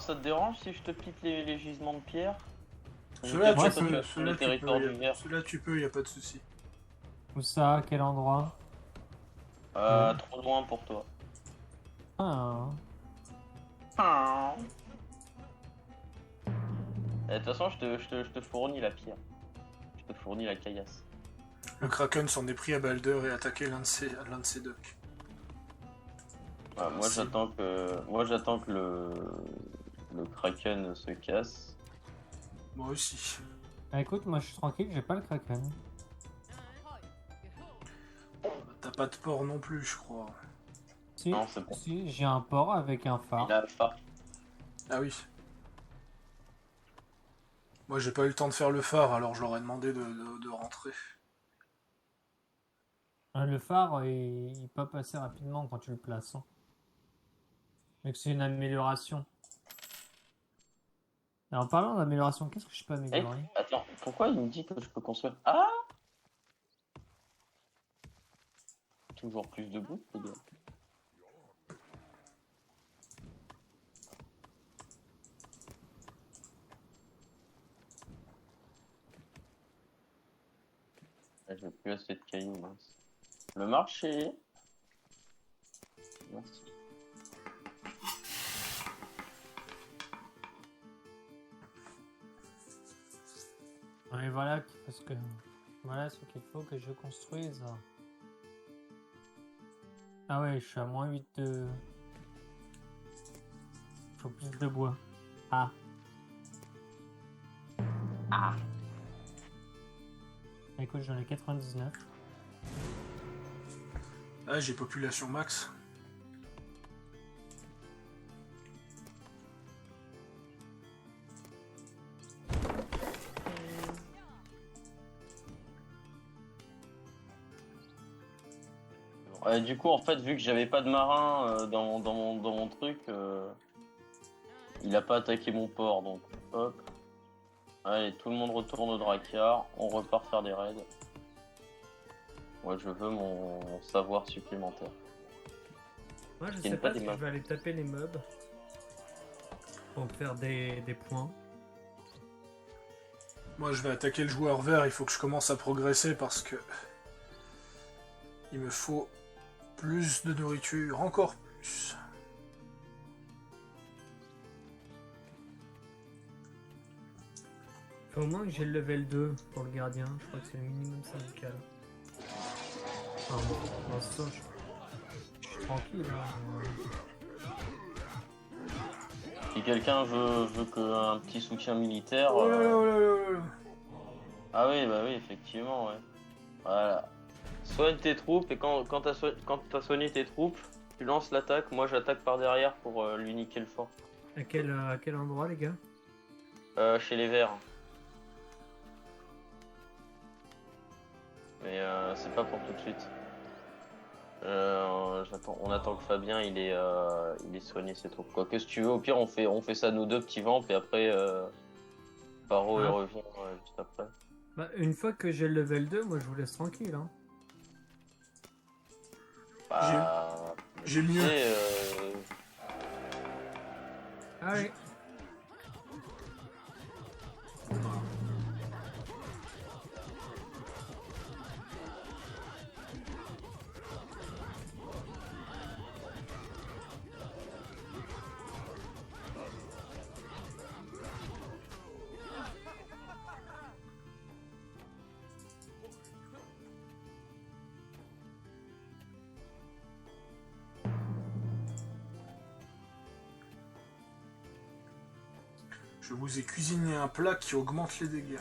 ça te dérange si je te pique les gisements de pierre? Cela, Moi, tu peux, sur les territoires du verre. cela tu peux, y a pas de souci. Où ça? À quel endroit? Trop loin pour toi. Ah. De toute façon, je te fournis la pierre. Je te fournis la caillasse. Le Kraken s'en est pris à Balder et a attaqué l'un de ses docks. Moi j'attends que le Kraken se casse. Moi aussi. Bah, écoute, moi je suis tranquille, j'ai pas le Kraken. T'as pas de port non plus, je crois. Si, Non, c'est bon. si, j'ai un port avec un phare. Il a le phare. Ah oui. Moi j'ai pas eu le temps de faire le phare, alors je leur ai demandé de rentrer. Le phare, il peut passer rapidement quand tu le places. Hein. Mais que c'est une amélioration. Et en parlant d'amélioration, qu'est-ce que je peux améliorer? Attends, pourquoi il me dit que je peux construire? Ah! Toujours plus de boue, les gars. J'ai plus assez de cailloux, mince. Le marché. Merci. Et voilà, parce que voilà ce qu'il faut que je construise. Ah ouais, je suis à moins 8 de... Il faut plus de bois. Ah. Ah. Écoute, j'en ai 99. Ah, j'ai population max. Du coup, en fait, vu que j'avais pas de marin dans mon truc, il a pas attaqué mon port, donc hop. Allez, tout le monde retourne au Drakkar, on repart faire des raids. Moi, je veux mon savoir supplémentaire. Moi, je sais pas si je vais aller taper les mobs pour me faire des points. Moi je vais attaquer le joueur vert, il faut que je commence à progresser parce que... Il me faut plus de nourriture, encore plus. Faut au moins que j'ai le level 2 pour le gardien, je crois que c'est le minimum syndical. Enfin bon, dans ce sens, je suis tranquille. Hein. Si quelqu'un veut un petit soutien militaire... Oh là là là là là. Ah oui, bah oui, effectivement, ouais. Voilà. Soigne tes troupes et quand t'as soigné tes troupes, tu lances l'attaque. Moi, j'attaque par derrière pour lui niquer le fort. À quel endroit, les gars? Chez les verts. Mais c'est pas pour tout de suite. On attend que Fabien il ait soigné ses troupes. Quoi que si tu veux, au pire on fait ça nous deux petits vents et après Paro il revient juste après. Bah, une fois que j'ai le level 2, moi je vous laisse tranquille. Hein. Bah, j'ai mieux. Allez. Je vous ai cuisiné un plat qui augmente les dégâts.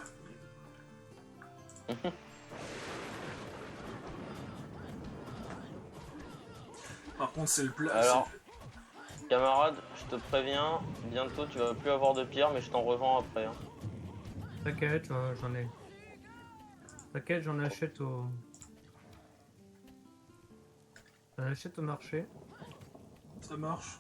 Par contre, c'est le plat. Alors, camarade, je te préviens, bientôt tu vas plus avoir de pierre, mais je t'en revends après. Hein. T'inquiète, j'en ai. T'inquiète, j'en achète au. J'en achète au marché. Ça marche.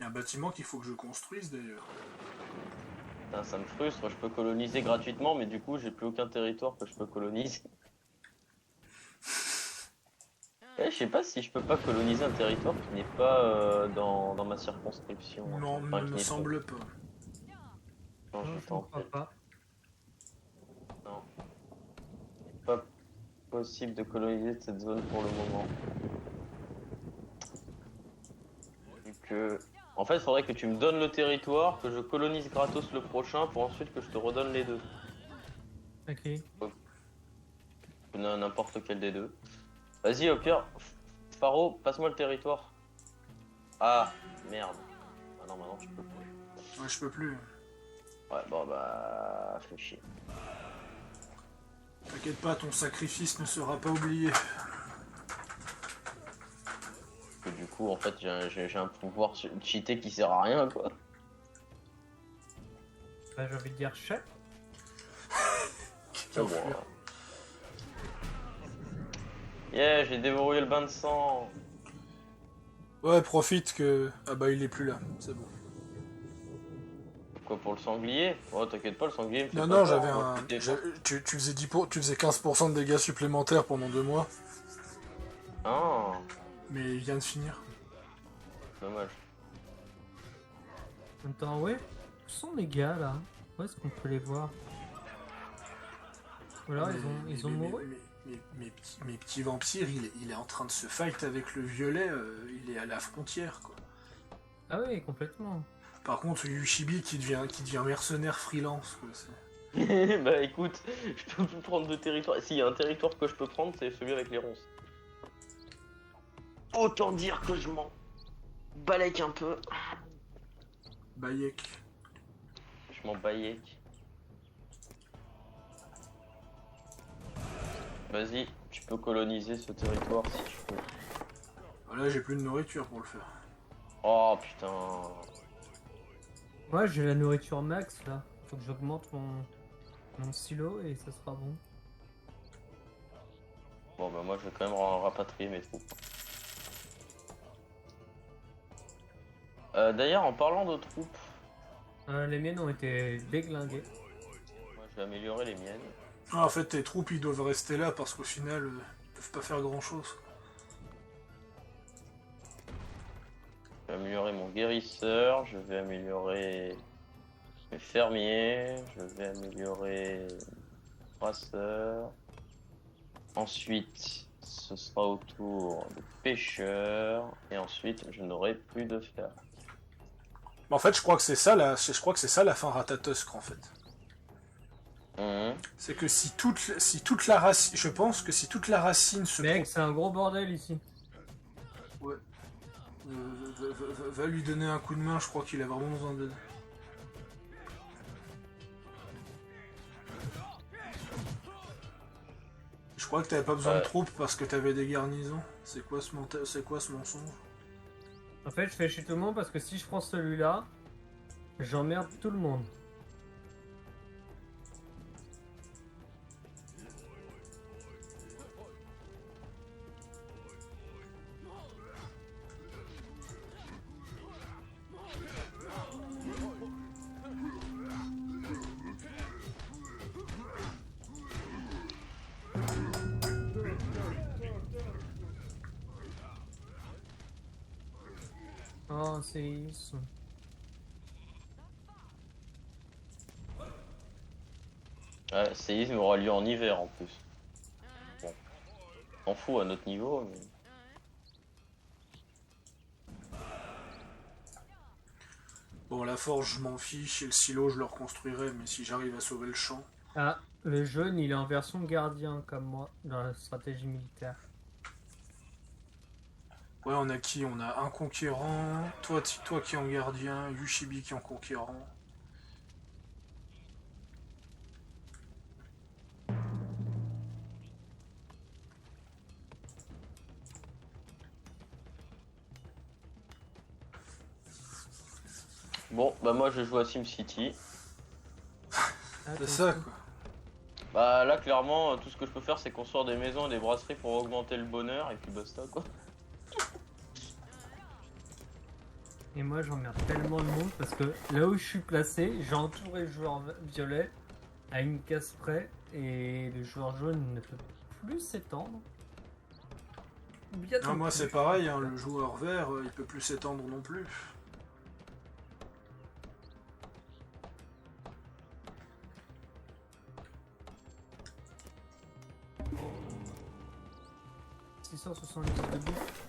y a un bâtiment qu'il faut que je construise d'ailleurs. Putain, ça me frustre, je peux coloniser gratuitement, mais du coup, j'ai plus aucun territoire que je peux coloniser. Je sais pas si je peux pas coloniser un territoire qui n'est pas dans ma circonscription. Non, Enfin, ne qui me n'est semble pas. Non, Non, je je t'en ne crois prie. pas. Non. C'est pas possible de coloniser cette zone pour le moment. Vu que... En fait, il faudrait que tu me donnes le territoire, que je colonise gratos le prochain, pour ensuite que je te redonne les deux. Ok. N'importe quel des deux. Vas-y, au pire, Faro, passe-moi le territoire. Ah, merde. Ah non, maintenant tu peux plus. Ouais, je peux plus. Ouais, bon bah... fais chier. T'inquiète pas, ton sacrifice ne sera pas oublié. Que du coup, en fait, j'ai un pouvoir cheaté qui sert à rien, quoi. Bah, j'ai envie de dire chef. C'est bon. Yeah, j'ai déverrouillé le bain de sang. Ouais, profite que... Ah bah il est plus là, c'est bon. Quoi, pour le sanglier? Oh, t'inquiète pas, le sanglier me fait Non, pas non, peur, j'avais moi, un... je suis Tu faisais 15% de dégâts supplémentaires pendant 2 mois, Ah, mais il vient de finir. dommage. Attends, ouais. Où sont les gars là? Où est-ce qu'on peut les voir? Ou alors ils ont mouru? Mes petits vampires, il est en train de se fight avec le violet, il est à la frontière, quoi. Ah oui, complètement. Par contre, Yushibi qui devient mercenaire freelance, quoi. C'est... Bah écoute, je peux plus prendre de territoire. S'il y a un territoire que je peux prendre, c'est celui avec les ronces. Autant dire que je m'en balèque un peu. Bayek. Je m'en baillèque. Vas-y, tu peux coloniser ce territoire si tu peux. Voilà, j'ai plus de nourriture pour le faire. Oh putain. Moi j'ai la nourriture max là. Faut que j'augmente mon silo et ça sera bon. Bon bah moi je vais quand même rapatrier mes troupes. D'ailleurs en parlant de troupes, Les miennes ont été déglinguées. moi je vais améliorer les miennes. Ah, en fait, tes troupes, ils doivent rester là parce qu'au final, ils peuvent pas faire grand-chose. Je vais améliorer mon guérisseur, je vais améliorer mes fermiers, je vais améliorer mes brasseurs. Ensuite, ce sera au tour des pêcheurs. Et ensuite, je n'aurai plus de fer. Mais en fait, je crois que c'est ça la fin Ratatosk, en fait. C'est que si toute la racine, je pense que si toute la racine se Mec, c'est un gros bordel ici. ouais. Va lui donner un coup de main, je crois qu'il a vraiment besoin d'aide. Je crois que t'avais pas besoin de troupes parce que t'avais des garnisons. C'est quoi ce mensonge? En fait, je fais chez tout le monde parce que si je prends celui-là, j'emmerde tout le monde. Oh, séisme. Ouais, séisme aura lieu en hiver en plus. Bon. On fout à notre niveau, mais... Bon, la forge, je m'en fiche, et le silo, je le reconstruirai, mais si j'arrive à sauver le champ... Ah, le jeune, il est en version gardien comme moi dans la stratégie militaire. Ouais, on a qui? On a un conquérant, toi qui es en gardien, Yushibi qui est en conquérant. Bon, bah moi je joue à SimCity. C'est ça, quoi. Bah là clairement, tout ce que je peux faire c'est construire des maisons et des brasseries pour augmenter le bonheur et puis basta quoi. Et moi j'emmerde tellement le monde parce que là où je suis placé, j'ai entouré le joueur violet à une case près et le joueur jaune ne peut plus s'étendre. Bien Non, moi c'est pareil, hein, le joueur vert, il peut plus s'étendre non plus. « 670 de bouffe.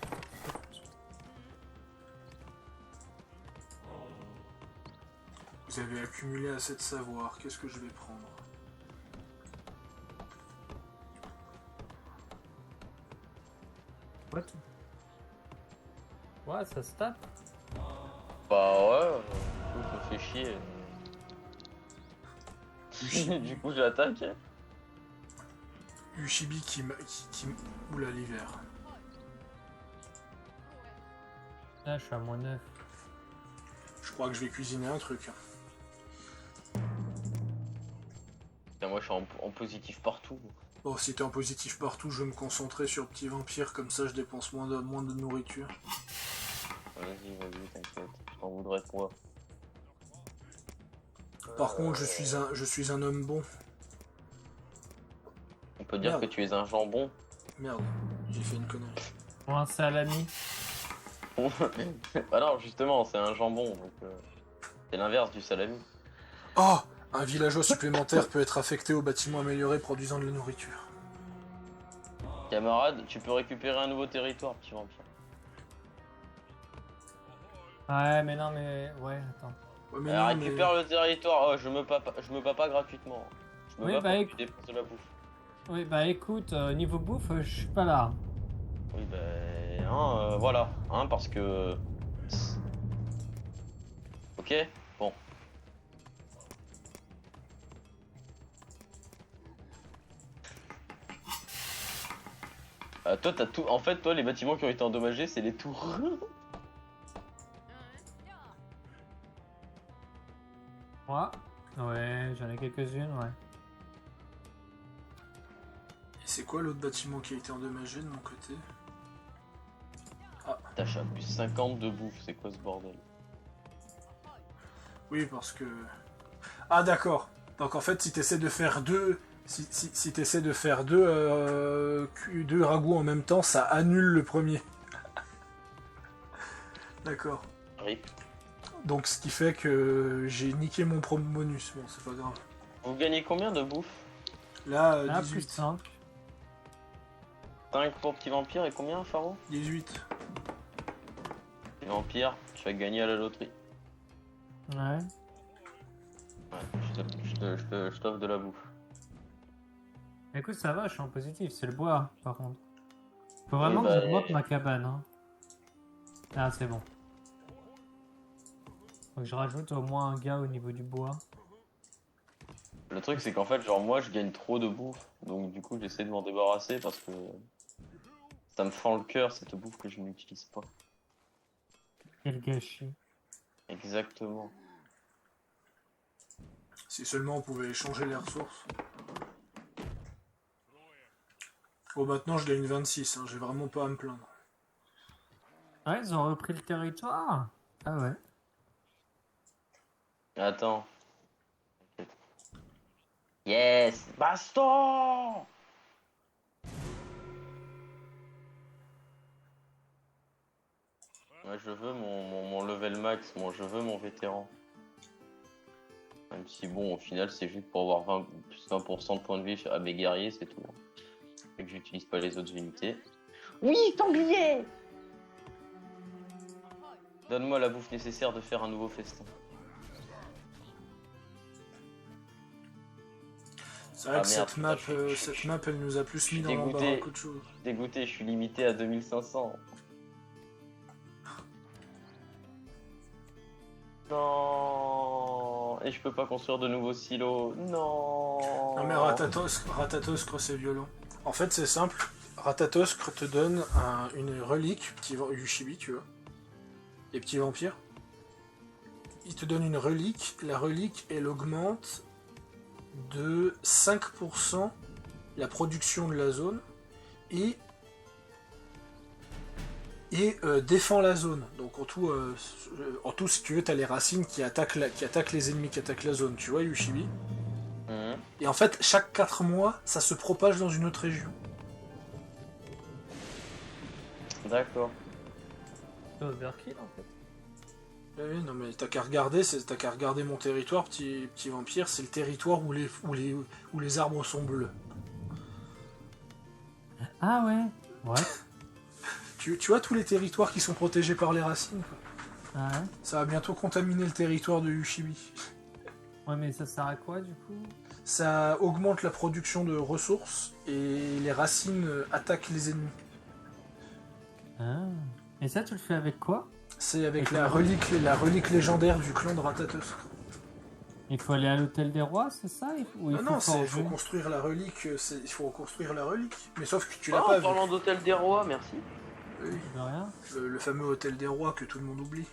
Vous avez accumulé assez de savoir, qu'est-ce que je vais prendre? What? Ouais, ça se tape. Bah ouais, du coup, ça fait chier. Du coup, j'attaque. Ushibi qui... Oula, l'hiver. Là, je suis à -9. Je crois que je vais cuisiner un truc. Putain, moi, je suis en positif partout. Bon, si t'es en positif partout, je vais me concentrer sur petit vampire, comme ça je dépense moins de nourriture. Vas-y, t'inquiète. Je t'en voudrais quoi. Par contre, je suis un homme bon. On peut dire Merde. que tu es un jambon. Merde, j'ai fait une connerie. Pour un salami. Alors, justement, c'est un jambon, donc c'est l'inverse du salami. Oh! Un villageois supplémentaire peut être affecté au bâtiment amélioré produisant de la nourriture. Camarade, tu peux récupérer un nouveau territoire, petit vampire. Ouais, mais non, mais... Ouais, attends. Ouais, mais Alors, non, mais- récupère le territoire. Oh, je me bats pas gratuitement. Je me Oui, bats bah, pour que écoute. tu dépenses de la bouffe. Oui, bah écoute, niveau bouffe, je suis pas là. Oui, ben, voilà, parce que... Ok, bon. Toi, t'as tout... En fait, toi, les bâtiments qui ont été endommagés, c'est les tours. Moi? Ouais, j'en ai quelques-unes, ouais. Et c'est quoi l'autre bâtiment qui a été endommagé de mon côté? T'as plus 50 de bouffe, c'est quoi ce bordel? Oui, parce que... Ah d'accord. Donc en fait, si t'essaies de faire deux... Si t'essaies de faire deux ragoûts en même temps, ça annule le premier. D'accord. Rip. Donc ce qui fait que j'ai niqué mon promo bonus. Bon, c'est pas grave. Vous gagnez combien de bouffe? Là, Là, plus 18. 5. 5 pour petit vampire et combien, Faro? 18. Petit vampire, tu vas gagner à la loterie. Ouais. Ouais, je t'offre de la bouffe. Écoute, ça va, je suis en positif, c'est le bois, par contre. Faut vraiment Oui, que bah, j'augmente ma cabane, hein. Ah, c'est bon. Faut que je rajoute au moins un gars au niveau du bois. Le truc, c'est qu'en fait, genre, moi, je gagne trop de bouffe. Donc, du coup, j'essaie de m'en débarrasser parce que ça me fend le cœur, cette bouffe que je n'utilise pas. Quel gâchis. Exactement. Si seulement on pouvait échanger les ressources. Bon, maintenant je gagne 26, hein, j'ai vraiment pas à me plaindre. Ouais, ils ont repris le territoire. Ah ouais. Attends. Yes! Baston! Moi, je veux mon level max, moi, je veux mon vétéran. Même si, bon, au final, c'est juste pour avoir plus 20% de points de vie à mes guerriers, c'est tout. Et que j'utilise pas les autres unités. Oui, sanglier! Donne-moi la bouffe nécessaire de faire un nouveau festin. C'est vrai Ah, que merde, cette map, putain, cette map, elle nous a plus mis dans dégoûté. l'embarras qu'autre chose. Dégoûté, je suis limité à 2500. Non. Et je peux pas construire de nouveaux silos. Non. Non mais Ratatoskre c'est violent. En fait c'est simple, Ratatoskre te donne une relique, petit Yushibi tu vois, les petits vampires. Il te donne une relique, la relique elle augmente de 5% la production de la zone et et défend la zone. Donc en tout, si tu veux, t'as les racines qui attaquent les ennemis, qui attaquent la zone. Tu vois, Yushibi. Et en fait, chaque 4 mois, ça se propage dans une autre région. D'accord. C'est overkill en fait. Oui, non mais t'as qu'à regarder mon territoire, petit vampire, c'est le territoire où les arbres sont bleus. Ah ouais. Ouais. Tu vois tous les territoires qui sont protégés par les racines, quoi. Ah ouais. Ça va bientôt contaminer le territoire de Yushibi. Ouais, mais ça sert à quoi du coup? Ça augmente la production de ressources et les racines attaquent les ennemis. Ah. Et ça, tu le fais avec quoi? C'est avec la relique légendaire du clan de Ratatosk. Il faut aller à l'hôtel des rois, c'est ça? Ou il Non, faut il faut forger construire la relique. Il faut reconstruire la relique. Mais sauf que tu l'as Oh, pas en parlant vu. d'hôtel des rois, merci. Oui, De rien. le fameux hôtel des rois que tout le monde oublie.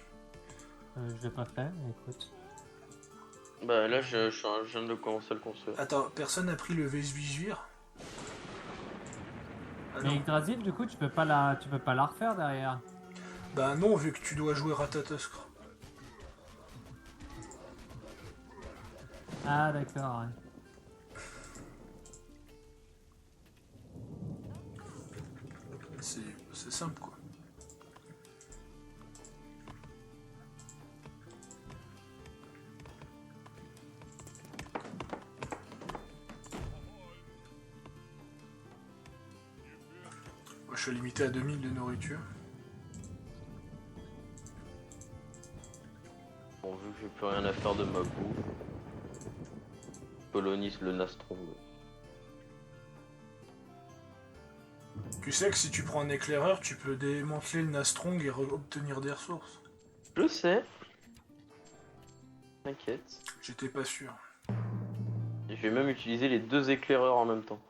Je l'ai pas fait, mais écoute. Bah là, je viens de commencer à le construire. Attends, personne n'a pris le Vesvigir? Ah Mais non. Yggdrasil, du coup, tu peux pas la refaire derrière. Bah non, vu que tu dois jouer Ratatosk. Ah d'accord. Ouais. C'est simple, quoi. Moi, je suis limité à 2000 de nourriture. Bon, vu que j'ai plus rien à faire de ma bouffe, je colonise le Nastron. Tu sais que si tu prends un éclaireur, tu peux démanteler le Nastrong et obtenir des ressources. Je sais. T'inquiète. J'étais pas sûr. Et je vais même utiliser les 2 éclaireurs en même temps.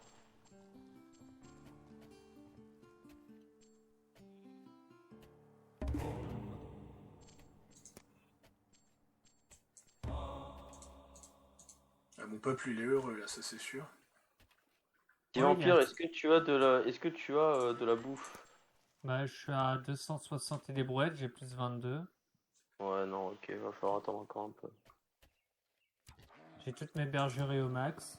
Ah, mon peuple, il est heureux, là, ça c'est sûr. Petit Ouais, vampire, bien. est-ce que tu as de la bouffe? Bah, je suis à 260 et des brouettes, j'ai plus 22. Ouais, non, ok, va falloir attendre encore un peu. J'ai toutes mes bergeries au max.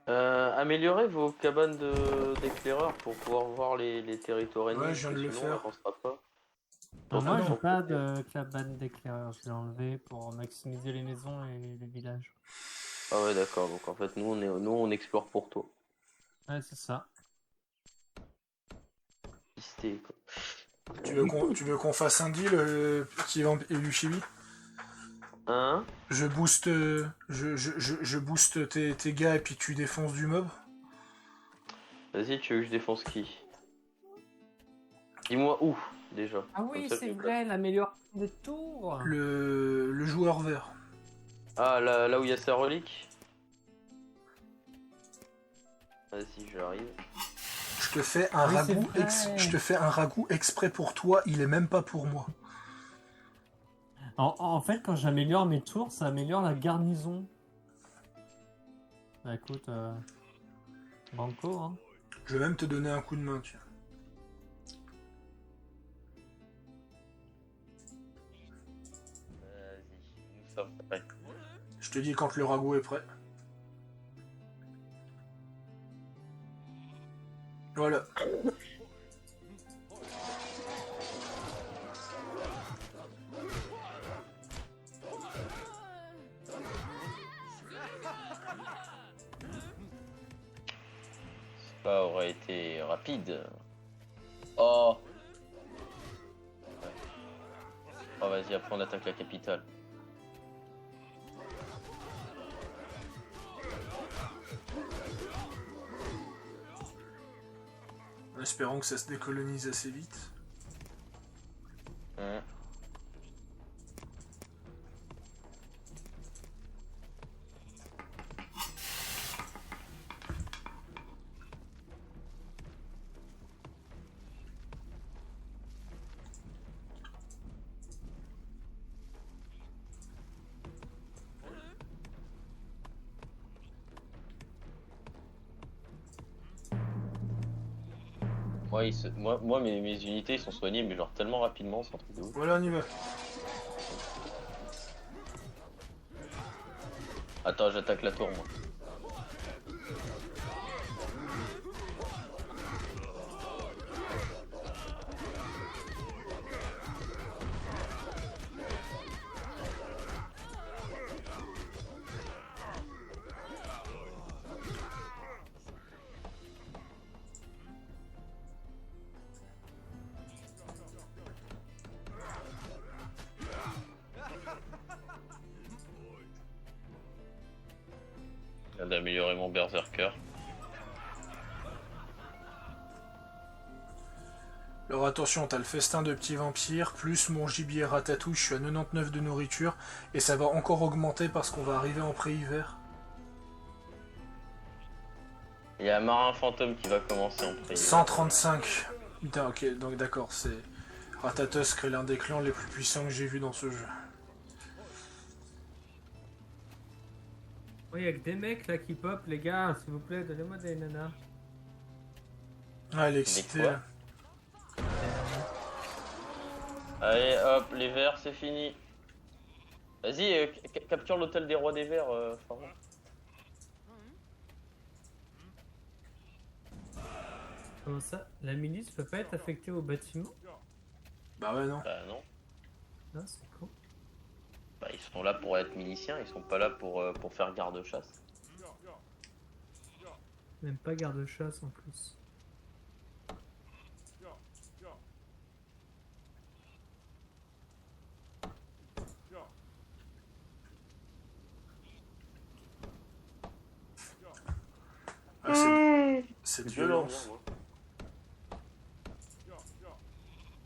Améliorez vos cabanes d'éclaireurs pour pouvoir voir les territoires ennemis. Ouais, je viens de le sinon, faire. on avancera pas. Ah, moi, non. j'ai pas de cabane d'éclaireur, je l'ai enlevé pour maximiser les maisons et les villages. Ah ouais, d'accord. Donc en fait, nous on explore pour toi. Ouais, c'est ça. Pisté, quoi. Tu veux qu'on fasse un deal, petit vampire Yushibi? Hein? Je booste tes gars et puis tu défonces du mob? Vas-y, tu veux que je défonce qui? Dis-moi où, déjà. Ah oui, Comme ça, c'est je- vrai, l'amélioration des tours. Le joueur vert. Ah, là où il y a sa relique? Vas-y, j'arrive. Je te fais un Oui, ragoût c'est vrai. je te fais un ragoût exprès pour toi, il est même pas pour moi. En fait, quand j'améliore mes tours, ça améliore la garnison. Bah écoute, banco, hein. Je vais même te donner un coup de main, tiens. Vas-y, nous sommes prêts. Je te dis quand le ragoût est prêt. Voilà. Ça aurait été rapide. Oh! Oh, vas-y, après on attaque la capitale. En espérant que ça se décolonise assez vite. Hein. Ouais, moi mes unités ils sont soignés, mais genre tellement rapidement, c'est un truc de ouf. Voilà, on y va. Attends, j'attaque la tour, moi. Je viens d'améliorer mon berserker. Alors attention, t'as le festin de petits vampires, plus mon gibier ratatouille, je suis à 99 de nourriture, et ça va encore augmenter parce qu'on va arriver en pré-hiver. Il y a un marin fantôme qui va commencer en prix. 135. Putain, ok, donc d'accord, c'est... Ratatosk est l'un des clans les plus puissants que j'ai vu dans ce jeu. Oui, y'a que des mecs là qui pop, les gars, s'il vous plaît, donnez-moi des nanas. Ah, elle est excitée, quoi là. Allez, hop, les verts, c'est fini. Vas-y, capture l'hôtel des rois des verts, Pharaon. Comment ça? La milice peut pas être affectée au bâtiment? Bah ouais, non. Bah non. Non, c'est con. Bah ils sont là pour être miliciens, ils sont pas là pour faire garde-chasse. Même pas garde-chasse en plus. Ah, c'est violence. moi.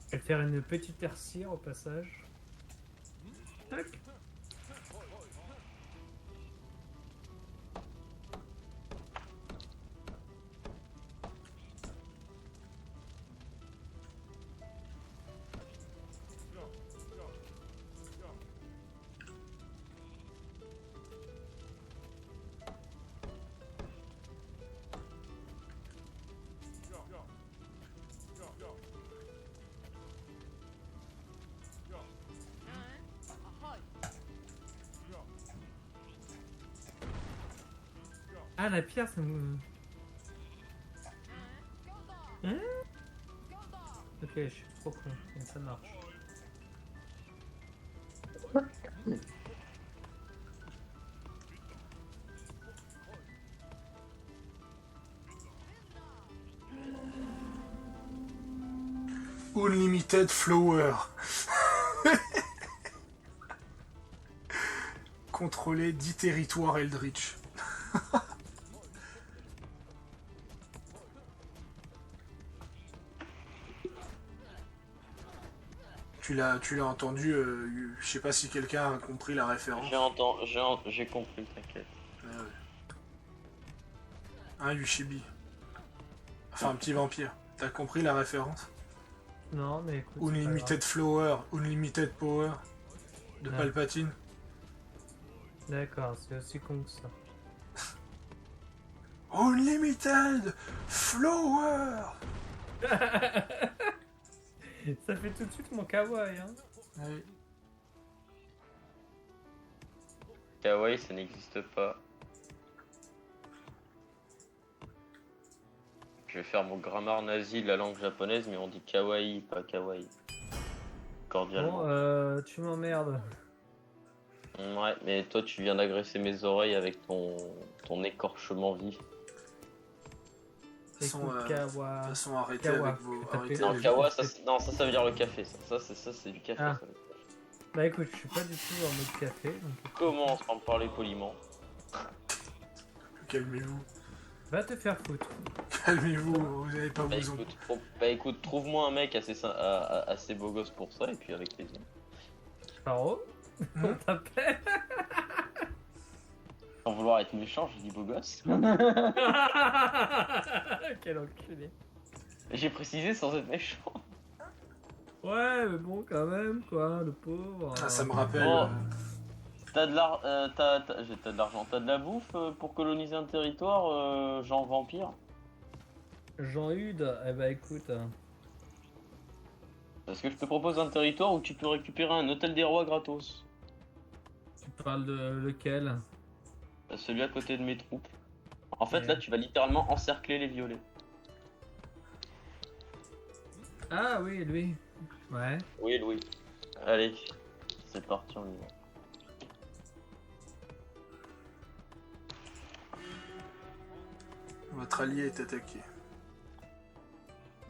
Je vais faire une petite tertiaire au passage. Tac. Ah, la pierre, ça me... Hein? Ok, je suis trop con, mais ça marche. Unlimited Flower. Contrôler 10 territoires Eldritch. Tu l'as entendu, je sais pas si quelqu'un a compris la référence. J'ai compris, t'inquiète. Ouais, ouais. Un Yushibi. Enfin, un petit vampire. T'as compris la référence? Non, mais écoute. c'est pas Unlimited Flower, Unlimited Power de Ouais. Palpatine. grave. D'accord, c'est aussi con que ça. Unlimited Flower. Ça fait tout de suite mon kawaii, hein. Ouais. Kawaii, ça n'existe pas. Je vais faire mon grammaire nazi de la langue japonaise, mais on dit kawaii, pas kawaii. Cordialement. Bon, tu m'emmerdes. Ouais, mais toi tu viens d'agresser mes oreilles avec ton écorchement vif. De toute façon, Écoute, de kawa. toute façon, arrêtez Kawa. avec vos... T'as arrêtez fait- Non, avec- kawa, ça veut dire le café, ça c'est du café. Ah. Ça. Bah écoute, je suis pas du tout en mode café, donc Commence par me parler poliment. Calmez-vous. va te faire foutre. Calmez-vous, vous n'allez pas Bah vous en... écoute, trouve-moi un mec assez beau gosse pour ça, et puis avec plaisir. Paro, Hmm. on t'appelle. Sans vouloir être méchant, je dis beau gosse. Quel enculé. J'ai précisé sans être méchant. Ouais, mais bon, quand même, quoi, le pauvre. Ah, ça me rappelle... Oh. T'as de l'argent, t'as de la bouffe pour coloniser un territoire, genre vampire? Jean-Hude, eh ben écoute, Parce que je te propose un territoire où tu peux récupérer un hôtel des rois gratos. tu parles de lequel? Celui à côté de mes troupes. En fait, Ouais. là, tu vas littéralement encercler les violets. Ah oui, lui. Ouais. Oui, Louis. Allez, c'est parti, on y va. Votre allié est attaqué.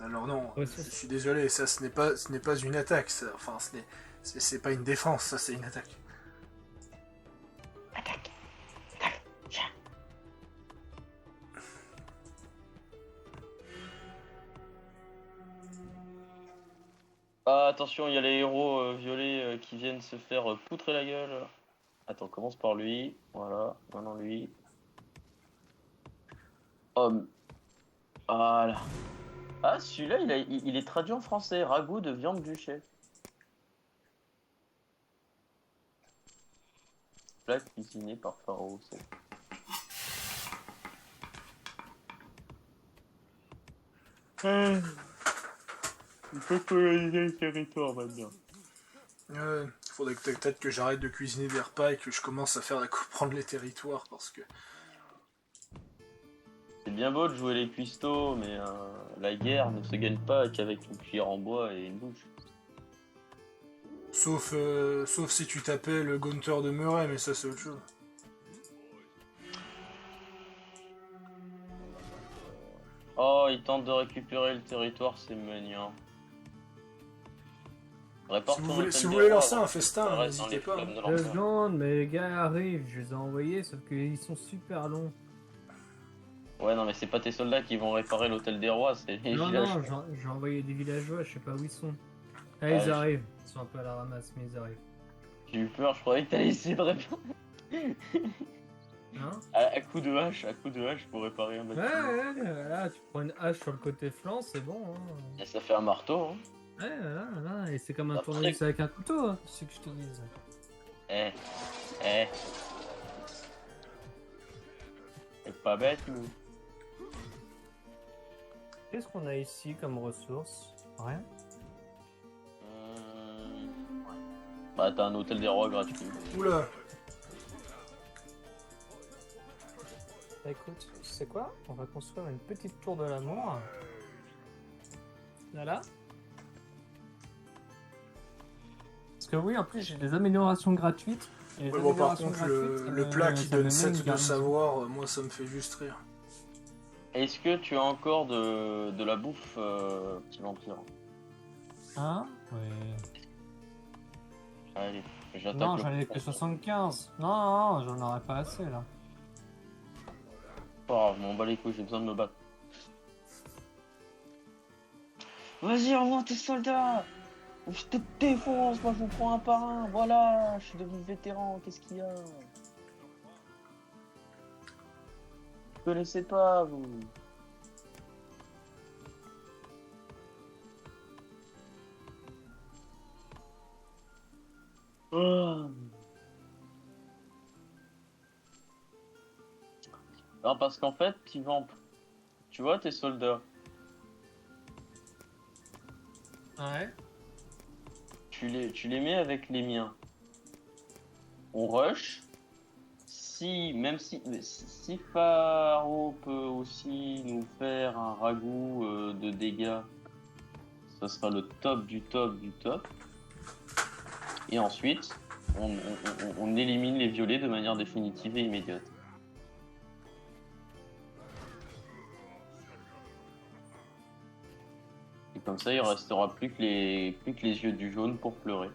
Alors non, Ouais, je suis désolé, ça ce n'est pas une attaque, ça. Enfin c'est pas une défense, ça c'est une attaque. Ah, attention, il y a les héros violets qui viennent se faire poutrer la gueule. Attends, commence par lui. Voilà, maintenant lui. Homme. Voilà. Ah, celui-là, il est traduit en français. Ragoût de viande du chef. Plat cuisiné par Pharaon. Il faut coloniser le territoire maintenant. Faudrait peut-être que j'arrête de cuisiner des repas et que je commence à faire prendre les territoires parce que. C'est bien beau de jouer les cuistots, mais la guerre ne se gagne pas qu'avec une cuillère en bois et une bouche. Sauf si tu t'appelles Gunther de Murray, mais ça c'est autre chose. Oh, il tente de récupérer le territoire, c'est mignon. Si vous voulez lancer un festin, n'hésitez pas. 2 secondes, mais les gars arrivent, je les ai envoyés, sauf qu'ils sont super longs. Ouais, non, mais c'est pas tes soldats qui vont réparer l'hôtel des rois, c'est les Non, villages. non, j'ai envoyé des villageois, je sais pas où ils sont. Ah, Ouais, ils arrivent. Ils sont un peu à la ramasse, mais ils arrivent. J'ai eu peur, je croyais que t'allais essayer de réparer. Hein? À coup de hache pour réparer un Ouais, bâtiment. ouais, là, tu prends une hache sur le côté flanc, c'est bon. Hein. Et ça fait un marteau, hein. Ouais, voilà, et c'est comme un Après- tournevis avec un couteau, hein, c'est ce que je te dise. Eh. C'est pas bête, nous. Qu'est-ce qu'on a ici comme ressources? Rien. Bah, t'as un hôtel des rois gratuit. Oula, Bah, écoute, tu sais quoi? On va construire une petite tour de l'amour. Voilà. Parce que oui, en plus j'ai des améliorations gratuites. Et les ouais, bon, par améliorations contre, gratuites, le plat qui ça me donne met 7 une de garnison. savoir, moi ça me fait juste rire. Est-ce que tu as encore de la bouffe, petit vampire? Hein? Oui. Allez, j'attaque Non, le j'en ai que 75. Non, j'en aurais pas assez là. Pas grave, je m'en bats les couilles, j'ai besoin de me battre. Vas-y, envoie tes soldats! Je te défonce, moi je vous prends un par un, voilà, je suis devenu vétéran, qu'est-ce qu'il y a? Vous connaissez pas, vous? Ah. Non, parce qu'en fait, tu vois tes soldats, Ouais. tu les mets avec les miens. On rush. Si Pharaon peut aussi nous faire un ragoût de dégâts, ça sera le top du top du top. Et ensuite, on élimine les violets de manière définitive et immédiate. Et comme ça, il restera plus que les yeux du jaune pour pleurer.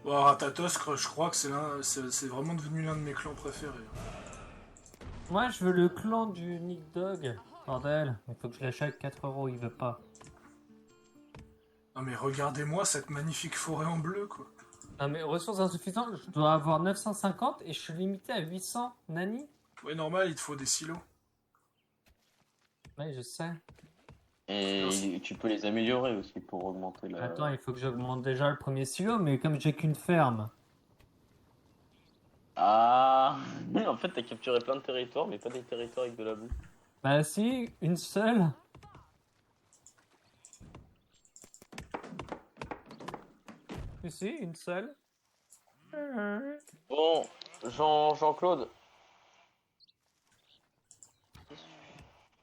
Bon, Ratatoskr, je crois que c'est vraiment devenu l'un de mes clans préférés. Moi je veux le clan du Nick Dog. Bordel, il faut que je l'achète 4 euros, il veut pas. Non mais regardez-moi cette magnifique forêt en bleu, quoi. Non mais ressources insuffisantes, je dois avoir 950 et je suis limité à 800 nani. Ouais, normal, il te faut des silos. Ouais, je sais. Et tu peux les améliorer aussi pour augmenter la... Attends, il faut que j'augmente déjà le premier silo, mais comme j'ai qu'une ferme. Ah, en fait, t'as capturé plein de territoires, mais pas des territoires avec de la boue. Bah si, une seule. Si, une seule. Bon, Jean-Claude.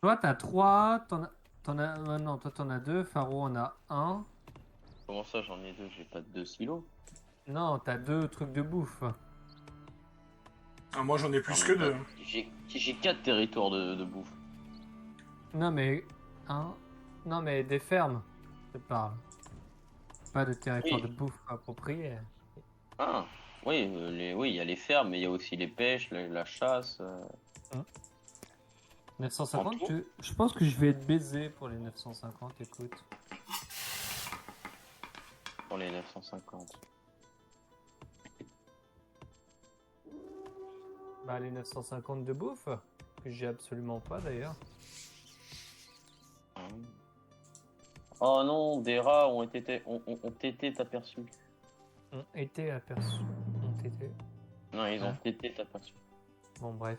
Toi, t'as 3, non, toi t'en as 2, Faro en a un. Comment ça, j'en ai 2, j'ai pas de 2 silos. Non, t'as 2 trucs de bouffe. Ah, moi j'en ai plus J'en que ai pas- deux. J'ai 4 territoires de bouffe. Non mais, hein, non mais des fermes, je te parle. Pas de territoire Oui. de bouffe approprié. Ah, oui, oui, il y a les fermes, mais il y a aussi les pêches, la chasse. 950, En tout je pense que je vais être baisé pour les 950, écoute. Pour les 950. Bah les 950 de bouffe, que j'ai absolument pas d'ailleurs. Oh non, des rats ont été aperçus. Ont été aperçus. Ont été. Non, ils ont Hein été aperçus. Bon bref.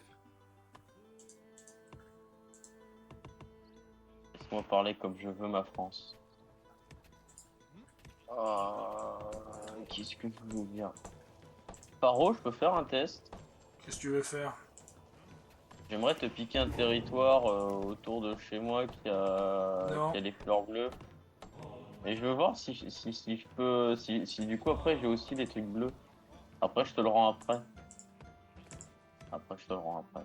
Laisse-moi parler comme je veux ma France. Qu'est-ce que je veux dire? Paro, je peux faire un test. Qu'est-ce que tu veux faire? J'aimerais te piquer un territoire autour de chez moi qui Non. a les fleurs bleues. Et je veux voir si je peux. Si du coup après j'ai aussi des trucs bleus. Après je te le rends après. Après je te le rends après.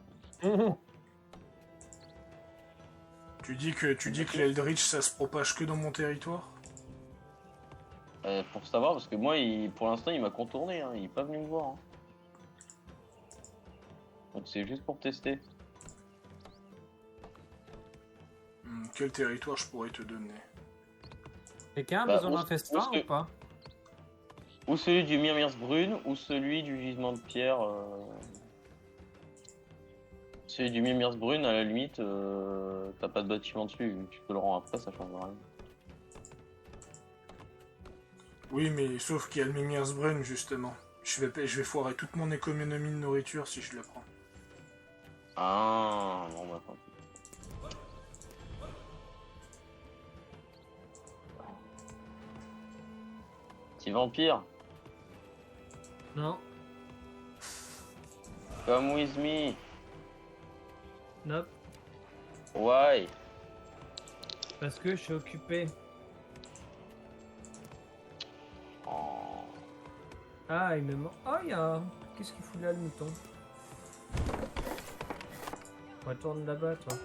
Tu dis que l'Eldritch ça se propage que dans mon territoire? Pour savoir, parce que moi pour l'instant il m'a contourné, hein. Il est pas venu me voir. Hein. Donc c'est juste pour tester. Quel territoire je pourrais te donner? Quelqu'un a Bah, besoin d'un festin ou pas? Ou celui du Mirmirsbrunn, ou celui du gisement de pierre. Celui du Mirmirsbrunn, à la limite, t'as pas de bâtiment dessus, tu peux le rendre après, ça change rien. Oui, mais sauf qu'il y a le Mimirsbrunn justement. Je vais foirer toute mon économie de nourriture si je le prends. Ah, non, bah, tant pis. Petit vampire, Non, come with me. nope, Why? parce que je suis occupé. Oh. Ah, il me manque. Oh, il y a. Qu'est-ce qu'il fout là, le mouton? Retourne là-bas, toi.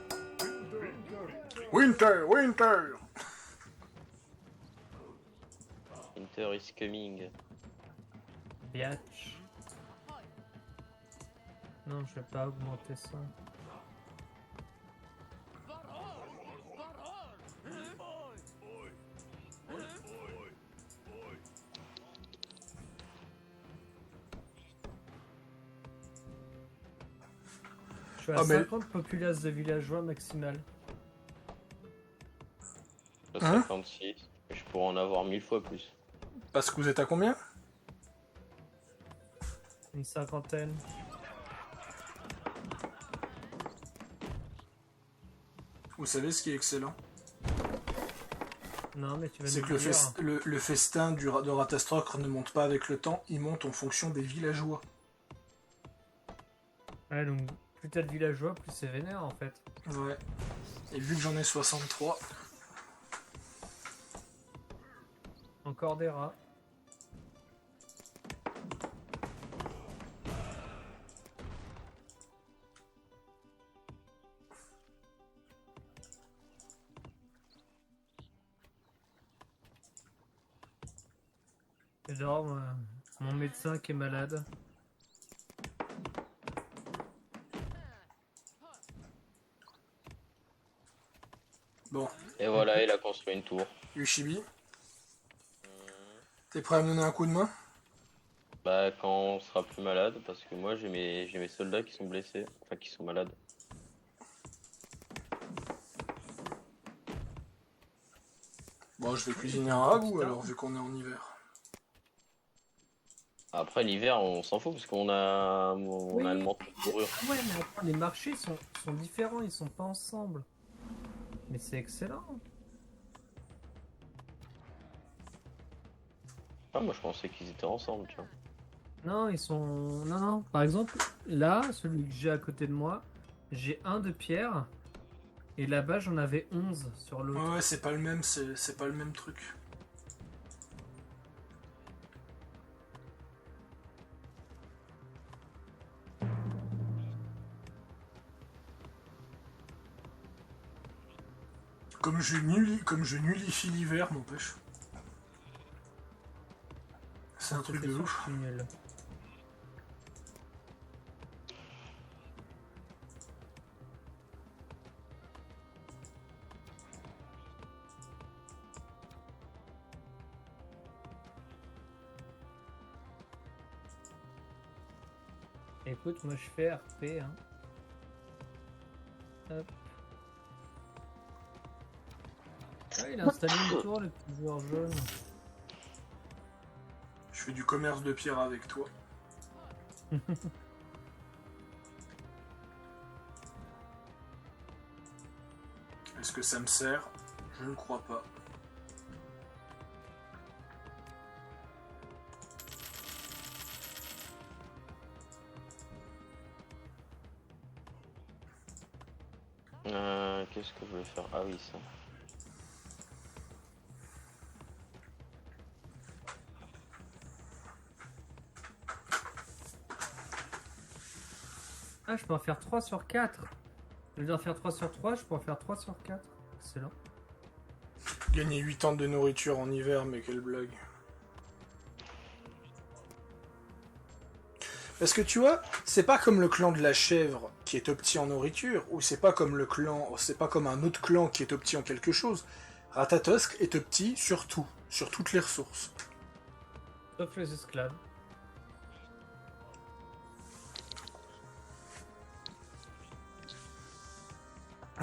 Winter! Winter is coming. Biatch. Non, je vais pas augmenter ça. Je suis à Ah, mais- 50 populaces de villageois maximal. Le Hein 56, je pourrais en avoir 1000 fois plus. Parce que vous êtes à combien? Une cinquantaine. Vous savez ce qui est excellent? Non, mais tu vas C'est nous que dire. le festin de Ratastrophe ne monte pas avec le temps, il monte en fonction des villageois. Ouais, donc plus t'as de villageois, plus c'est vénère en fait. Ouais. Et vu que j'en ai 63, Encore des rats. J'adore mon médecin qui est malade. bon, Et voilà, il a construit une tour. Yushibi, t'es prêt à me donner un coup de main? Bah, quand on sera plus malade, parce que moi j'ai mes soldats qui sont blessés, enfin qui sont malades. Bon, je vais cuisiner un ragoût alors, vu qu'on est en hiver. Après l'hiver, on s'en fout parce on a le Oui. manteau de fourrure. Ah ouais, mais attends, les marchés sont différents, ils sont pas ensemble. Mais c'est excellent. Ah, moi je pensais qu'ils étaient ensemble, tu vois. Non, ils sont. Non, non. Par exemple, là, celui que j'ai à côté de moi, j'ai un de pierre. Et là-bas, j'en avais 11 sur l'autre. Ouais, c'est pas le même, c'est pas le même truc. Comme je nullifie l'hiver, n'empêche. C'est un truc de Profession, ouf. je suis nul. Écoute, moi je fais RP. Hein. Hop. Ah, il a installé une tour, le petit joueur jaune. Je fais du commerce de pierre avec toi. Est-ce que ça me sert? Je ne crois pas. Qu'est-ce que je voulais faire? Ah oui, ça. Ah, je peux en faire 3 sur 4. Je veux en faire 3 sur 3, je peux en faire 3 sur 4. Excellent. Gagner 8 ans de nourriture en hiver, mais quelle blague. Parce que tu vois, c'est pas comme le clan de la chèvre qui est opti en nourriture, ou c'est pas comme un autre clan qui est opti en quelque chose. Ratatosk est opti sur tout, sur toutes les ressources. Sauf les esclaves.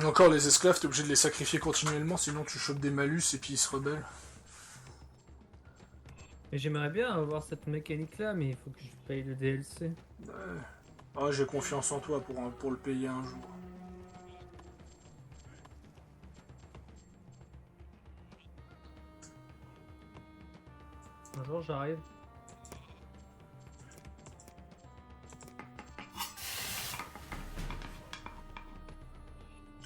Encore les esclaves, t'es obligé de les sacrifier continuellement, sinon tu chopes des malus et puis ils se rebellent. Et j'aimerais bien avoir cette mécanique là, mais il faut que je paye le DLC. Ouais. Ah, j'ai confiance en toi pour le payer un jour. Un jour j'arrive.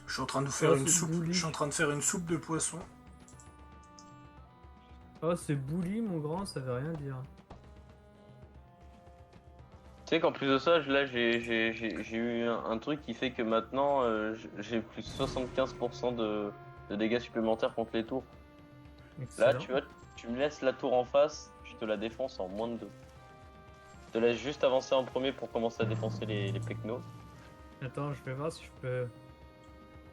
Je suis en train de faire une c'est soupe. bouli. Je suis en train de faire une soupe de poisson. Oh, c'est bouli, mon grand, ça veut rien dire. Tu sais qu'en plus de ça, là j'ai eu un truc qui fait que maintenant j'ai plus de 75% de dégâts supplémentaires contre les tours. Là, Excellent. tu vois, tu me laisses la tour en face, je te la défonce en moins de 2. Je te laisse juste avancer en premier pour commencer à défoncer les pecnos. Attends, je vais voir si je peux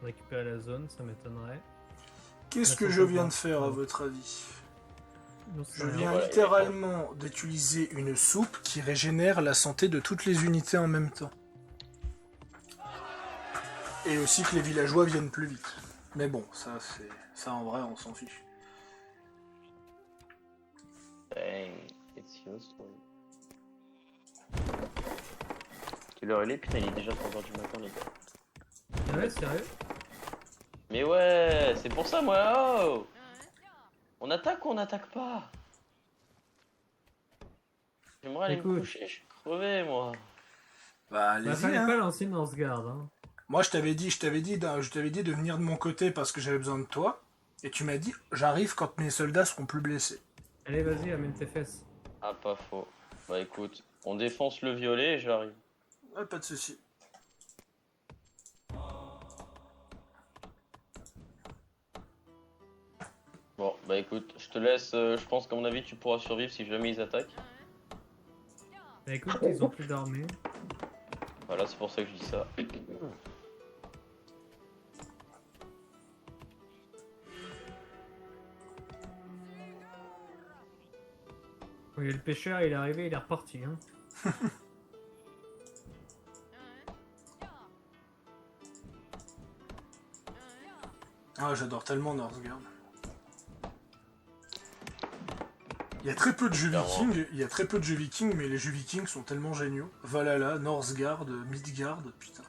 récupérer la zone, ça m'étonnerait. Qu'est-ce Là, que faut je pas viens voir. de faire à votre avis? Non, c'est Je rien. viens Voilà, littéralement d'utiliser une soupe qui régénère la santé de toutes les unités en même temps. Et aussi que les villageois viennent plus vite. Mais bon, ça en vrai, on s'en fiche. Bang, it's your story. Quelle heure il est? Putain, il est déjà 3h du matin, les gars. Ah ouais, sérieux? Mais ouais, c'est pour ça, moi. Oh, on attaque ou on n'attaque pas? J'aimerais aller me Écoute. coucher, je suis crevé, moi. Bah Bah, allez-y, fallait hein. pas lancer une lance-garde. Hein. Moi je t'avais dit de venir de mon côté parce que j'avais besoin de toi. Et tu m'as dit, j'arrive quand mes soldats seront plus blessés. Allez, vas-y, amène tes fesses. Ah, pas faux. Bah écoute, on défonce le violet et j'arrive. Ouais, pas de soucis. Bon, bah écoute, je te laisse. Je pense qu'à mon avis, tu pourras survivre si jamais ils attaquent. Bah écoute, ils ont plus d'armée. Voilà, c'est pour ça que je dis ça. Oui, le pêcheur, il est arrivé, il est reparti. Hein. Ah, Ah, j'adore tellement Northgard. Il y a très peu de jeux Clairement. vikings, il y a très peu de jeux vikings, mais les jeux vikings sont tellement géniaux. Valhalla, Northgard, Midgard, putain.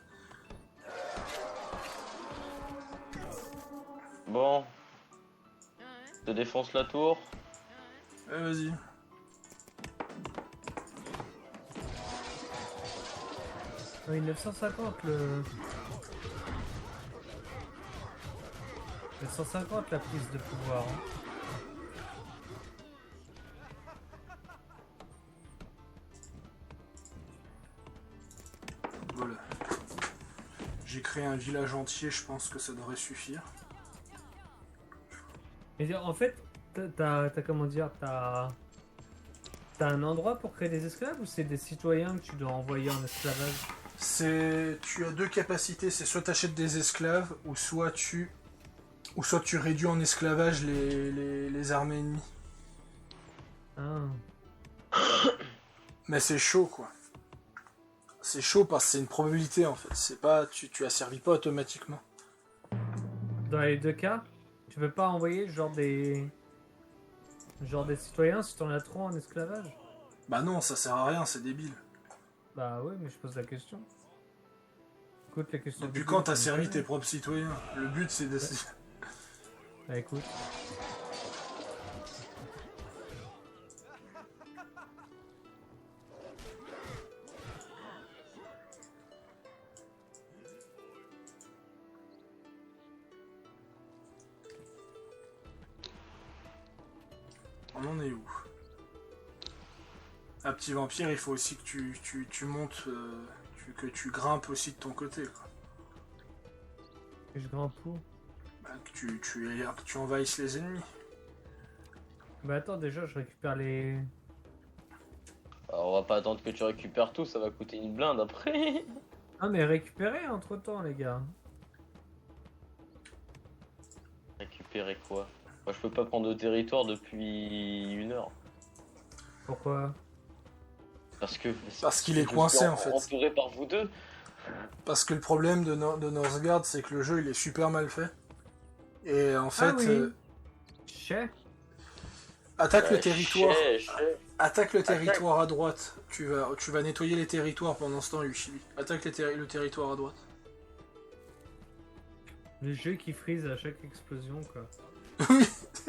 Bon. Je te défonce la tour. Vas-y. Oui, 950 le... 950 la prise de pouvoir. Hein. Voilà. J'ai créé un village entier, je pense que ça devrait suffire. Et en fait, t'as comment dire, t'as un endroit pour créer des esclaves ou c'est des citoyens que tu dois envoyer en esclavage? Tu as deux capacités, c'est soit t'achètes des esclaves, ou soit tu réduis en esclavage les armées ennemies. Ah. Mais c'est chaud, quoi. C'est chaud parce que c'est une probabilité, en fait. C'est pas, tu asservis pas automatiquement. Dans les deux cas, tu peux pas envoyer genre des citoyens si t'en as trop en esclavage? Bah non, ça sert à rien, c'est débile. Bah ouais, mais je pose la question. Écoute, la question. Depuis débile, quand t'as ça me servi fait. tes propres citoyens? Le but, c'est de... Bah écoute. On en est où? Un petit vampire, il faut aussi que tu montes, que tu grimpes aussi de ton côté, quoi. Et je grimpe où? Bah, que tu envahisses les ennemis. Bah attends, déjà je récupère les. Alors, on va pas attendre que tu récupères tout, ça va coûter une blinde après. Ah mais récupérer entre temps les gars. Récupérer quoi? Moi, je peux pas prendre de territoire depuis 1 heure. Pourquoi? Parce qu'il est je suis coincé, en fait. Entouré par vous deux. Parce que le problème de Northgard, c'est que le jeu, il est super mal fait. Et en fait, oui. Chais. attaque le territoire. Chais. Attaque le territoire à droite. Tu vas nettoyer les territoires pendant ce temps, Yushibi. Attaque le territoire à droite. Le jeu qui freeze à chaque explosion quoi. Oui,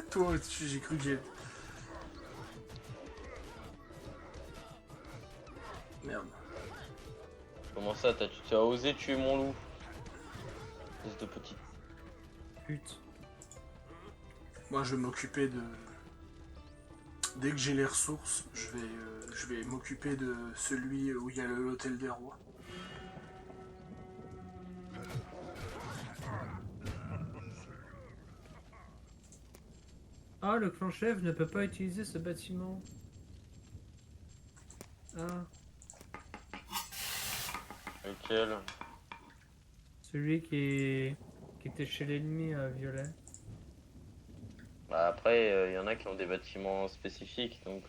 toi, j'ai cru que j'ai... Merde. Comment ça, tu as osé tuer mon loup? Espèce de petit. Pute. Moi, je vais m'occuper de... Dès que j'ai les ressources, je vais m'occuper de celui où il y a l'hôtel des rois. Ah, le clan chef ne peut pas utiliser ce bâtiment. Ah, Lequel? celui qui était chez l'ennemi violet. Bah après, il y en a qui ont des bâtiments spécifiques, donc...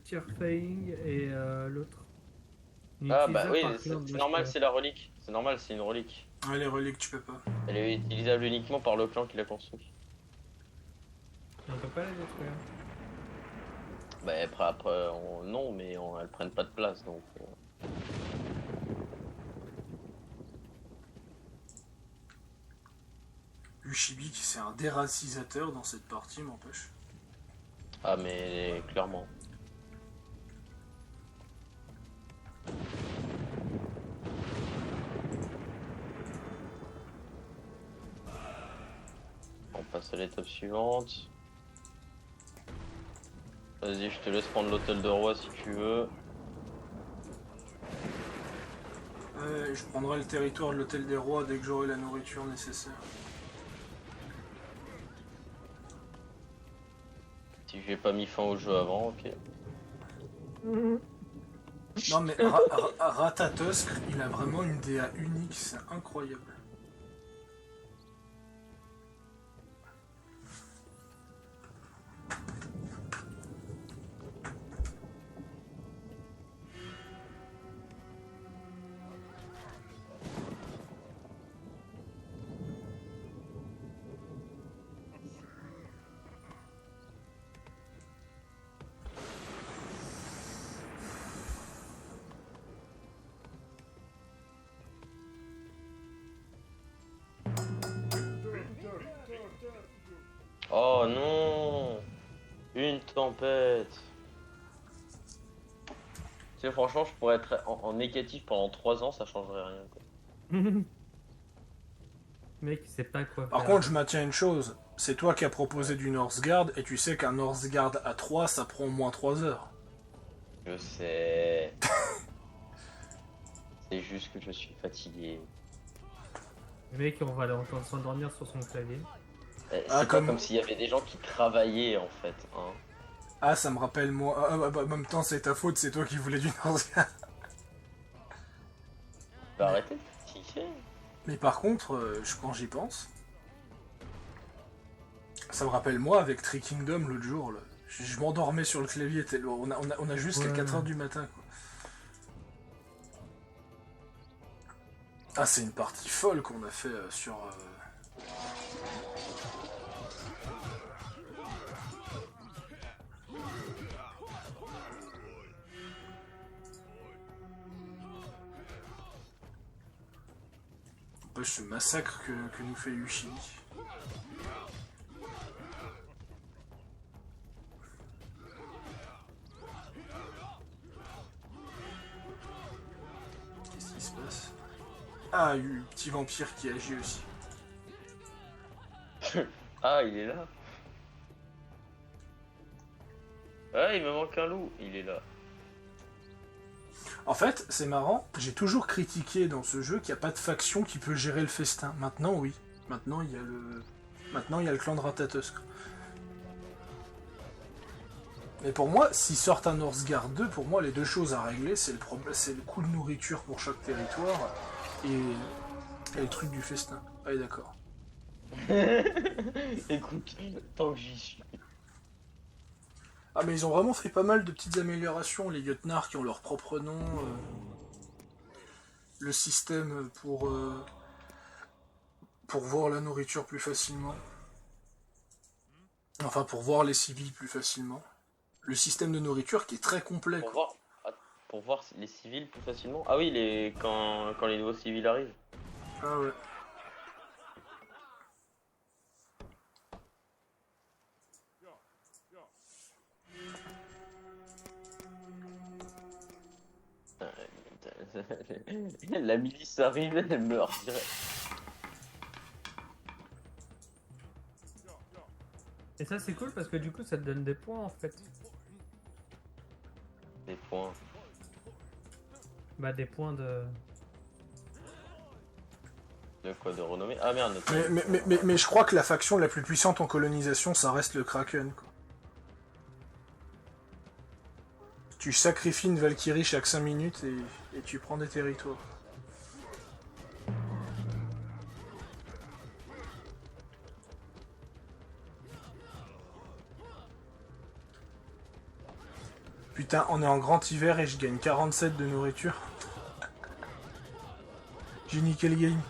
Tierfeing et l'autre. Ah bah oui, Utilisable par c'est clan de c'est normal, Lashkar. c'est la relique. C'est normal, c'est une relique. Ouais, les reliques, tu peux pas. Elle est utilisable uniquement par le clan qui l'a construit. On peut pas la détruire. Bah après non, mais elles prennent pas de place, donc... Yushibi qui c'est un déracisateur dans cette partie m'empêche. Ah mais clairement. On passe à l'étape suivante. Vas-y, je te laisse prendre l'hôtel de roi si tu veux. Je prendrai le territoire de l'hôtel des rois dès que j'aurai la nourriture nécessaire. Si j'ai pas mis fin au jeu avant, ok. Non mais Ratatosk, il a vraiment une DA unique, c'est incroyable. tempête. Tu sais, franchement, je pourrais être en négatif pendant 3 ans, ça changerait rien. Quoi. Mec, il sait pas quoi Par faire. contre, je maintiens une chose. C'est toi qui as proposé du Northgard, et tu sais qu'un Northgard à 3, ça prend au moins 3 heures. Je sais. C'est juste que je suis fatigué. Le mec, on va l'entendre s'endormir sur son clavier. C'est Ah, pas comme- comme s'il y avait des gens qui travaillaient en fait. Hein. Ah, ça me rappelle moi. En même temps, c'est ta faute, c'est toi qui voulais du Northgard. Bah, arrêtez de fatiguer. Mais par contre, quand j'y pense, ça me rappelle moi avec Tree Kingdom l'autre jour. Là. Je m'endormais sur le clavier, on a jusqu'à Ouais. 4h du matin. Quoi. Ah, c'est une partie folle qu'on a fait sur... ce massacre que nous fait Yushimi. Qu'est-ce qui se passe? Ah, il y a eu un petit vampire qui agit aussi. Ah, il est là. Ah, il me manque un loup. Il est là. En fait, c'est marrant, j'ai toujours critiqué dans ce jeu qu'il n'y a pas de faction qui peut gérer le festin. Maintenant, oui. Maintenant, il y a le clan de Ratatosk. Mais pour moi, s'ils sortent un Northgard 2, pour moi, les deux choses à régler, c'est le coût de nourriture pour chaque territoire et le truc du festin. Allez, d'accord. Écoute, tant que j'y suis. Ah, mais ils ont vraiment fait pas mal de petites améliorations, les lieutenards qui ont leur propre nom, le système pour voir la nourriture plus facilement. Enfin, pour voir les civils plus facilement. Le système de nourriture qui est très complet. Pour Quoi. pour voir les civils plus facilement. Ah oui, quand les nouveaux civils arrivent. Ah ouais. La milice arrive, elle meurt direct. Et ça, c'est cool parce que du coup, ça te donne des points en fait. Des points. Bah, des points de. De quoi? De renommée? Ah merde, notre... Mais je crois que la faction la plus puissante en colonisation, ça reste le Kraken. Quoi. Tu sacrifies une Valkyrie chaque 5 minutes et tu prends des territoires. Putain, on est en grand hiver et je gagne 47 de nourriture. J'ai niqué le game.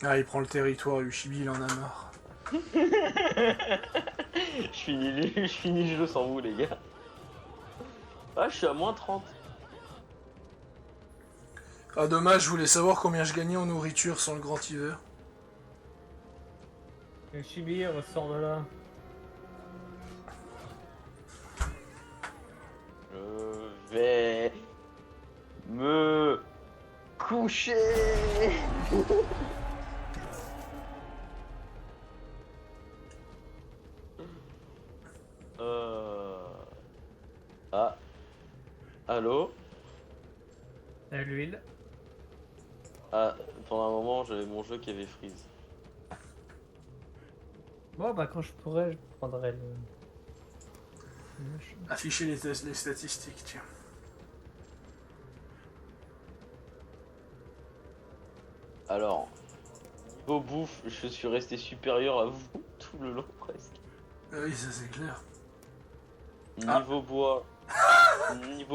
Ah, il prend le territoire, Ushibi, il en a marre. je finis le jeu sans vous, les gars. Ah, je suis à moins 30. Ah, dommage, je voulais savoir combien je gagnais en nourriture sans le grand hiver. Le Chibi ressort de là. Je vais me coucher. Ah. Allô? À l'huile. Ah, pendant un moment, j'avais mon jeu qui avait freeze. Bon, bah, quand je pourrai, je prendrai le. Afficher les statistiques, tiens. Alors, niveau bouffe, je suis resté supérieur à vous tout le long presque. Ah oui, ça c'est clair. Ah. Niveau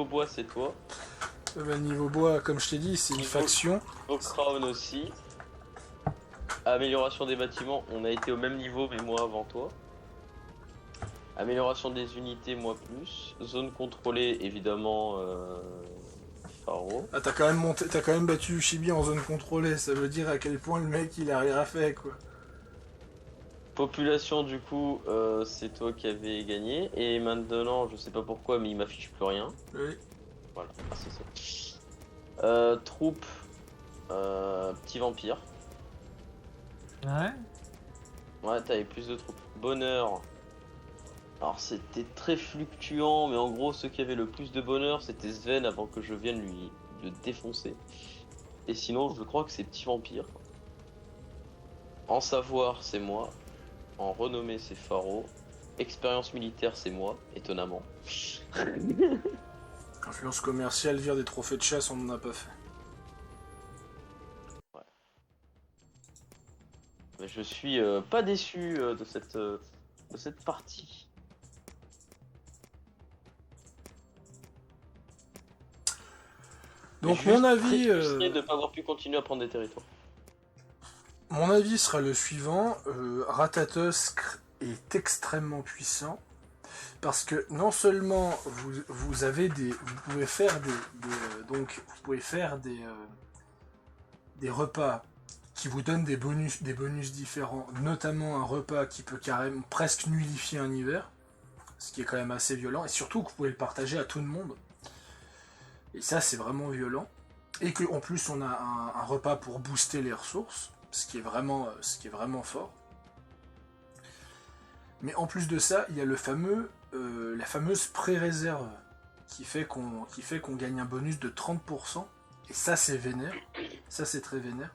bois, c'est toi. Niveau bois, comme je t'ai dit, c'est une faction. Niveau crown aussi. Amélioration des bâtiments, on a été au même niveau, mais moi avant toi. Amélioration des unités, moi plus. Zone contrôlée, évidemment, Pharaon. Ah, t'as quand même battu Ushibi en zone contrôlée, ça veut dire à quel point le mec il a rien fait, quoi. Population, du coup, c'est toi qui avais gagné. Et maintenant, je sais pas pourquoi, mais il m'affiche plus rien. Oui. Voilà, ah, c'est ça. Troupe, petit vampire. Ouais. Ouais, t'avais plus de troupes. Bonheur. Alors, c'était très fluctuant, mais en gros, ceux qui avaient le plus de bonheur, c'était Sven avant que je vienne lui le défoncer. Et sinon, je crois que c'est petit vampire. En savoir, c'est moi. En renommée, c'est Faro. Expérience militaire, c'est moi, étonnamment. Influence commerciale, vire des trophées de chasse, on n'en a pas fait. Mais je suis pas déçu de cette partie. Donc Mais mon juste avis, très frustré de ne pas avoir pu continuer à prendre des territoires. mon avis sera le suivant. Ratatosk est extrêmement puissant parce que non seulement vous avez vous pouvez faire donc vous pouvez faire des repas qui vous donnent des bonus différents, notamment un repas qui peut carrément presque nullifier un hiver, ce qui est quand même assez violent, et surtout que vous pouvez le partager à tout le monde. Et ça, c'est vraiment violent. Et qu'en plus, on a un repas pour booster les ressources, ce qui est vraiment fort. Mais en plus de ça, il y a la fameuse pré-réserve qui fait qu'on gagne un bonus de 30%. Et ça, c'est vénère. Ça, c'est très vénère.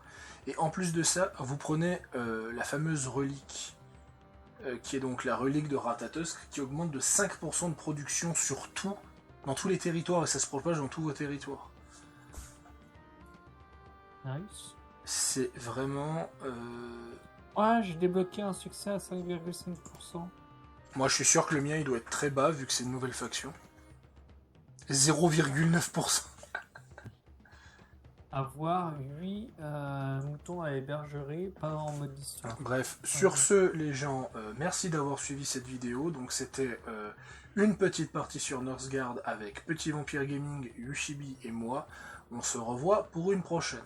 Et en plus de ça, vous prenez la fameuse relique, qui est donc la relique de Ratatosk, qui augmente de 5% de production sur tout, dans tous les territoires, et ça se propage dans tous vos territoires. Nice. C'est vraiment... Ouais, j'ai débloqué un succès à 5,5%. Moi, je suis sûr que le mien, il doit être très bas, vu que c'est une nouvelle faction. 0,9%. Avoir 8 moutons à l'hébergerie, pas en mode histoire. Bref, sur ce, les gens, merci d'avoir suivi cette vidéo. Donc, c'était une petite partie sur Northgard avec Petit Vampire Gaming, Yushibi et moi. On se revoit pour une prochaine.